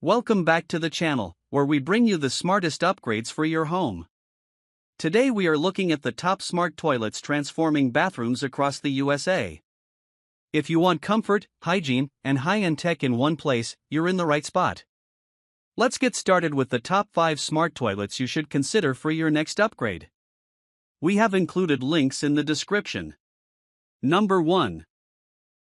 Welcome back to the channel, where we bring you the smartest upgrades for your home. Today we are looking at the top smart toilets transforming bathrooms across the USA. If you want comfort, hygiene, and high-end tech in one place, you're in the right spot. Let's get started with the top 5 smart toilets you should consider for your next upgrade. We have included links in the description. Number 1.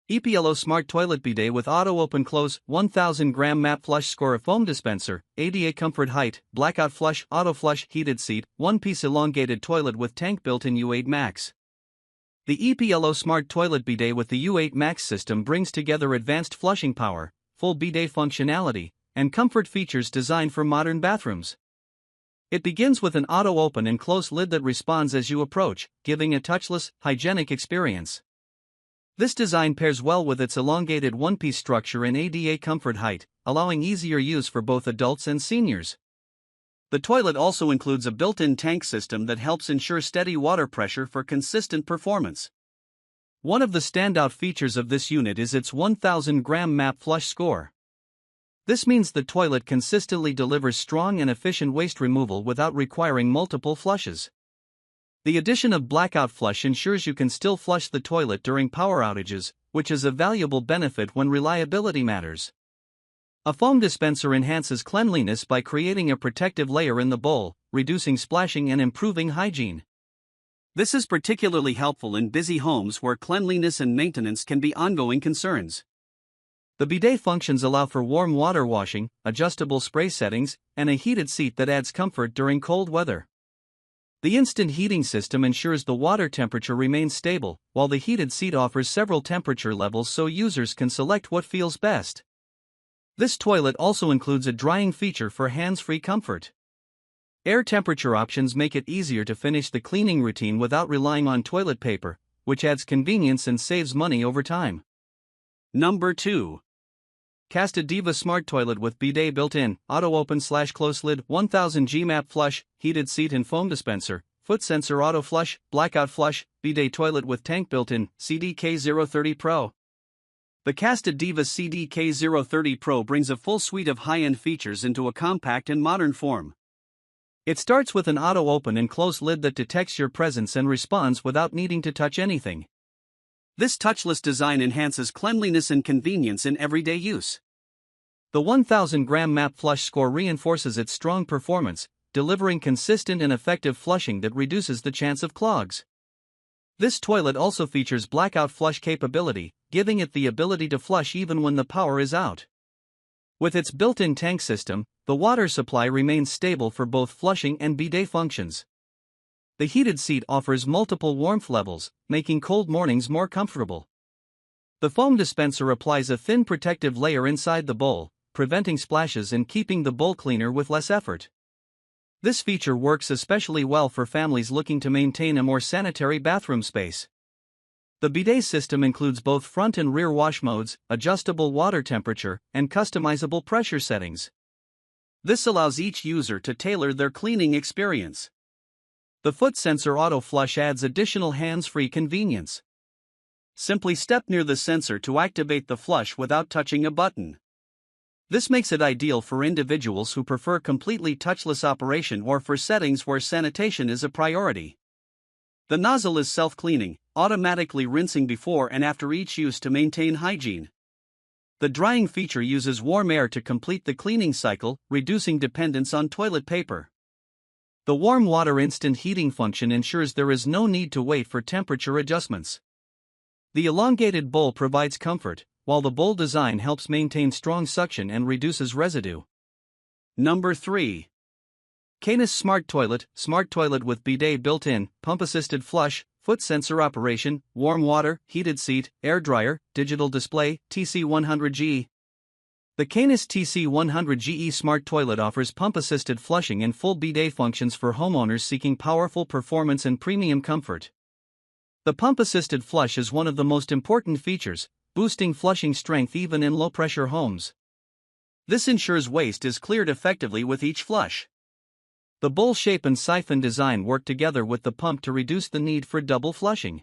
EPLLO Smart Toilet Bidet with Auto Open Close 1000 gram Matte Flush Score Foam Dispenser, ADA Comfort Height, Blackout Flush, Auto Flush, Heated Seat, 1-piece elongated toilet with tank built-in U8 Max. The EPLLO Smart Toilet Bidet with the U8 Max system brings together advanced flushing power, full bidet functionality, and comfort features designed for modern bathrooms. It begins with an auto-open and close lid that responds as you approach, giving a touchless, hygienic experience. This design pairs well with its elongated one-piece structure and ADA comfort height, allowing easier use for both adults and seniors. The toilet also includes a built-in tank system that helps ensure steady water pressure for consistent performance. One of the standout features of this unit is its 1000 gram Matte Flush Score. This means the toilet consistently delivers strong and efficient waste removal without requiring multiple flushes. The addition of Blackout Flush ensures you can still flush the toilet during power outages, which is a valuable benefit when reliability matters. A foam dispenser enhances cleanliness by creating a protective layer in the bowl, reducing splashing and improving hygiene. This is particularly helpful in busy homes where cleanliness and maintenance can be ongoing concerns. The bidet functions allow for warm water washing, adjustable spray settings, and a heated seat that adds comfort during cold weather. The instant heating system ensures the water temperature remains stable, while the heated seat offers several temperature levels so users can select what feels best. This toilet also includes a drying feature for hands-free comfort. Air temperature options make it easier to finish the cleaning routine without relying on toilet paper, which adds convenience and saves money over time. Number 2. Castadiva Smart Toilet with Bidet Built-in, Auto-Open/Close Lid 1000G Matte Flush, Heated Seat and Foam Dispenser, Foot Sensor Auto Flush, Blackout Flush, Bidet Toilet with Tank Built-in, CDK030 Pro. The Castadiva CDK030 Pro brings a full suite of high-end features into a compact and modern form. It starts with an auto-open and close lid that detects your presence and responds without needing to touch anything. This touchless design enhances cleanliness and convenience in everyday use. The 1000 gram Matte Flush Score reinforces its strong performance, delivering consistent and effective flushing that reduces the chance of clogs. This toilet also features Blackout Flush capability, giving it the ability to flush even when the power is out. With its built-in tank system, the water supply remains stable for both flushing and bidet functions. The heated seat offers multiple warmth levels, making cold mornings more comfortable. The foam dispenser applies a thin protective layer inside the bowl, preventing splashes and keeping the bowl cleaner with less effort. This feature works especially well for families looking to maintain a more sanitary bathroom space. The bidet system includes both front and rear wash modes, adjustable water temperature, and customizable pressure settings. This allows each user to tailor their cleaning experience. The Foot Sensor Auto Flush adds additional hands-free convenience. Simply step near the sensor to activate the flush without touching a button. This makes it ideal for individuals who prefer completely touchless operation or for settings where sanitation is a priority. The nozzle is self-cleaning, automatically rinsing before and after each use to maintain hygiene. The drying feature uses warm air to complete the cleaning cycle, reducing dependence on toilet paper. The warm water instant heating function ensures there is no need to wait for temperature adjustments. The elongated bowl provides comfort, while the bowl design helps maintain strong suction and reduces residue. Number 3. Kynis Smart Toilet with Bidet Built-in, Pump-Assisted Flush, Foot Sensor Operation, Warm Water, Heated Seat, Air Dryer, Digital Display, TC100G. The Kynis TC100G Smart Toilet offers pump-assisted flushing and full bidet functions for homeowners seeking powerful performance and premium comfort. The pump-assisted flush is one of the most important features, boosting flushing strength even in low-pressure homes. This ensures waste is cleared effectively with each flush. The bowl shape and siphon design work together with the pump to reduce the need for double flushing.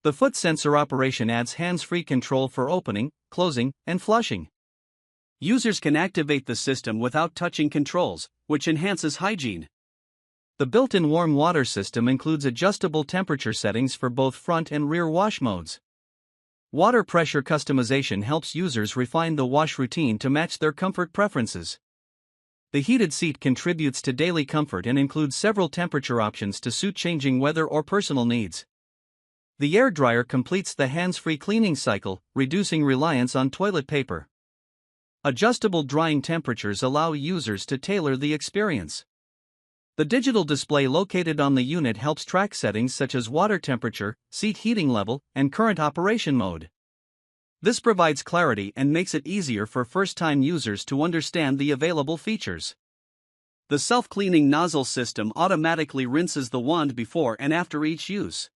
The foot sensor operation adds hands-free control for opening, closing, and flushing. Users can activate the system without touching controls, which enhances hygiene. The built-in warm water system includes adjustable temperature settings for both front and rear wash modes. Water pressure customization helps users refine the wash routine to match their comfort preferences. The heated seat contributes to daily comfort and includes several temperature options to suit changing weather or personal needs. The air dryer completes the hands-free cleaning cycle, reducing reliance on toilet paper. Adjustable drying temperatures allow users to tailor the experience. The digital display located on the unit helps track settings such as water temperature, seat heating level, and current operation mode. This provides clarity and makes it easier for first-time users to understand the available features. The self-cleaning nozzle system automatically rinses the wand before and after each use.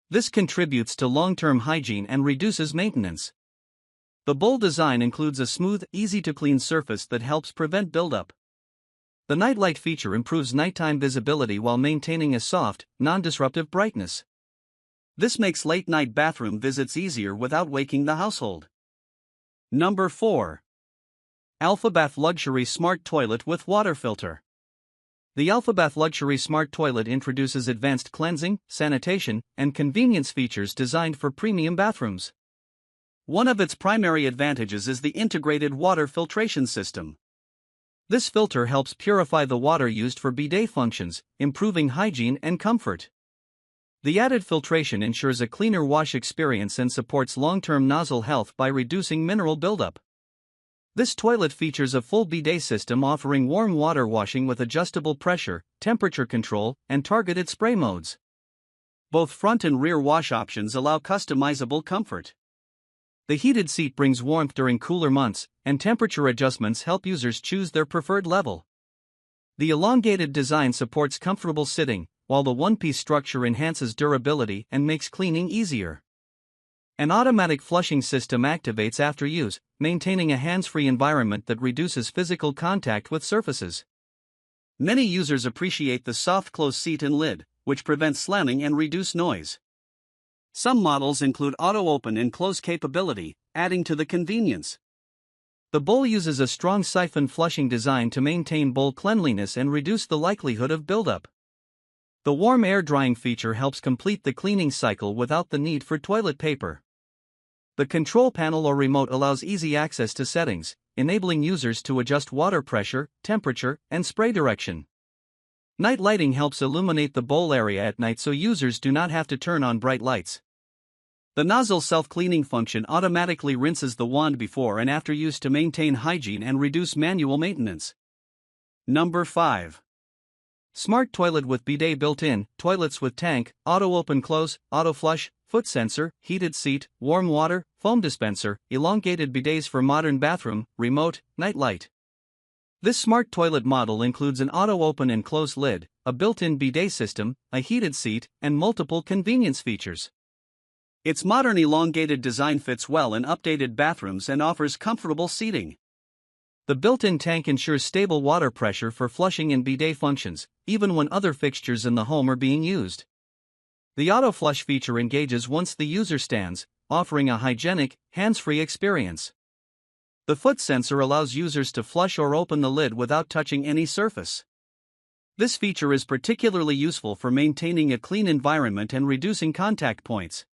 This contributes to long-term hygiene and reduces maintenance. The bowl design includes a smooth, easy-to-clean surface that helps prevent buildup. The nightlight feature improves nighttime visibility while maintaining a soft, non-disruptive brightness. This makes late-night bathroom visits easier without waking the household. Number 4. Alphabath Luxury Smart Toilet with Water Filter. The Alphabath Luxury Smart Toilet introduces advanced cleansing, sanitation, and convenience features designed for premium bathrooms. One of its primary advantages is the integrated water filtration system. This filter helps purify the water used for bidet functions, improving hygiene and comfort. The added filtration ensures a cleaner wash experience and supports long-term nozzle health by reducing mineral buildup. This toilet features a full bidet system offering warm water washing with adjustable pressure, temperature control, and targeted spray modes. Both front and rear wash options allow customizable comfort. The heated seat brings warmth during cooler months, and temperature adjustments help users choose their preferred level. The elongated design supports comfortable sitting, while the one-piece structure enhances durability and makes cleaning easier. An automatic flushing system activates after use, maintaining a hands-free environment that reduces physical contact with surfaces. Many users appreciate the soft close seat and lid, which prevents slamming and reduce noise. Some models include auto-open and close capability, adding to the convenience. The bowl uses a strong siphon flushing design to maintain bowl cleanliness and reduce the likelihood of buildup. The warm air drying feature helps complete the cleaning cycle without the need for toilet paper. The control panel or remote allows easy access to settings, enabling users to adjust water pressure, temperature, and spray direction. Night lighting helps illuminate the bowl area at night so users do not have to turn on bright lights. The nozzle self-cleaning function automatically rinses the wand before and after use to maintain hygiene and reduce manual maintenance. Number 5. Smart Toilet with Bidet Built-in, Toilets with Tank, Auto-Open-Close, Auto-Flush, Foot Sensor, Heated Seat, Warm Water, Foam Dispenser, Elongated Bidets for Modern Bathroom, Remote, Night Light. This smart toilet model includes an auto-open and close lid, a built-in bidet system, a heated seat, and multiple convenience features. Its modern elongated design fits well in updated bathrooms and offers comfortable seating. The built-in tank ensures stable water pressure for flushing and bidet functions, even when other fixtures in the home are being used. The auto-flush feature engages once the user stands, offering a hygienic, hands-free experience. The foot sensor allows users to flush or open the lid without touching any surface. This feature is particularly useful for maintaining a clean environment and reducing contact points.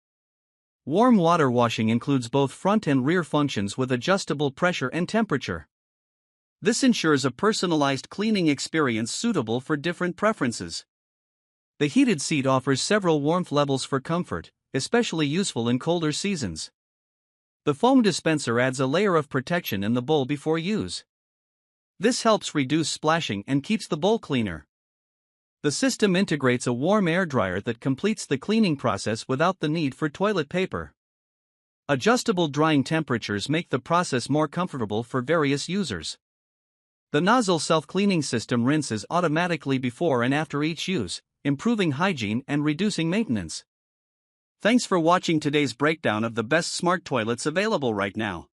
Warm water washing includes both front and rear functions with adjustable pressure and temperature. This ensures a personalized cleaning experience suitable for different preferences. The heated seat offers several warmth levels for comfort, especially useful in colder seasons. The foam dispenser adds a layer of protection in the bowl before use. This helps reduce splashing and keeps the bowl cleaner. The system integrates a warm air dryer that completes the cleaning process without the need for toilet paper. Adjustable drying temperatures make the process more comfortable for various users. The nozzle self-cleaning system rinses automatically before and after each use, improving hygiene and reducing maintenance. Thanks for watching today's breakdown of the best smart toilets available right now.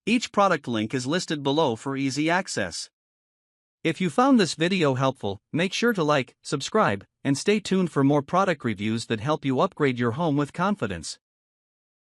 Each product link is listed below for easy access. If you found this video helpful, make sure to like, subscribe, and stay tuned for more product reviews that help you upgrade your home with confidence.